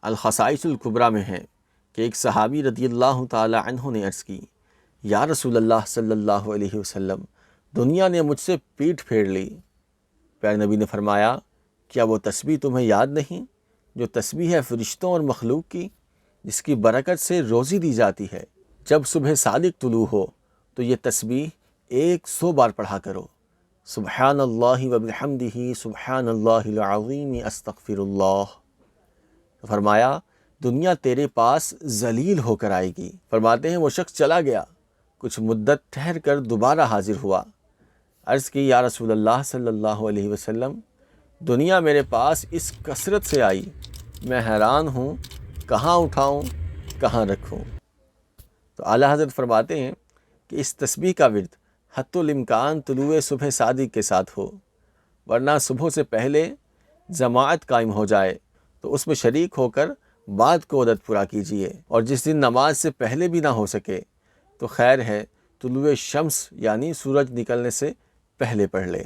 الخصائص الکبریٰ میں ہے کہ ایک صحابی رضی اللہ تعالی عنہ نے عرض کی، یا رسول اللہ صلی اللہ علیہ وسلم، دنیا نے مجھ سے پیٹھ پھیر لی۔ پیارے نبی نے فرمایا، کیا وہ تسبیح تمہیں یاد نہیں جو تسبیح ہے فرشتوں اور مخلوق کی، جس کی برکت سے روزی دی جاتی ہے؟ جب صبح صادق طلوع ہو تو یہ تسبیح 100 بار پڑھا کرو، سبحان اللہ وبحمدہ سبحان اللہ العظیم استغفر اللہ۔ فرمایا، دنیا تیرے پاس ذلیل ہو کر آئے گی۔ فرماتے ہیں وہ شخص چلا گیا، کچھ مدت ٹھہر کر دوبارہ حاضر ہوا۔ عرض کی، یا رسول اللہ صلی اللہ علیہ وسلم، دنیا میرے پاس اس کثرت سے آئی، میں حیران ہوں، کہاں اٹھاؤں کہاں رکھوں؟ تو اعلیٰ حضرت فرماتے ہیں کہ اس تسبیح کا ورد حتی الامکان طلوع صبح صادق کے ساتھ ہو، ورنہ صبح سے پہلے جماعت قائم ہو جائے تو اس میں شریک ہو کر بعد کو عدد پورا کیجیے، اور جس دن نماز سے پہلے بھی نہ ہو سکے تو خیر ہے طلوع شمس یعنی سورج نکلنے سے پہلے پڑھ لے۔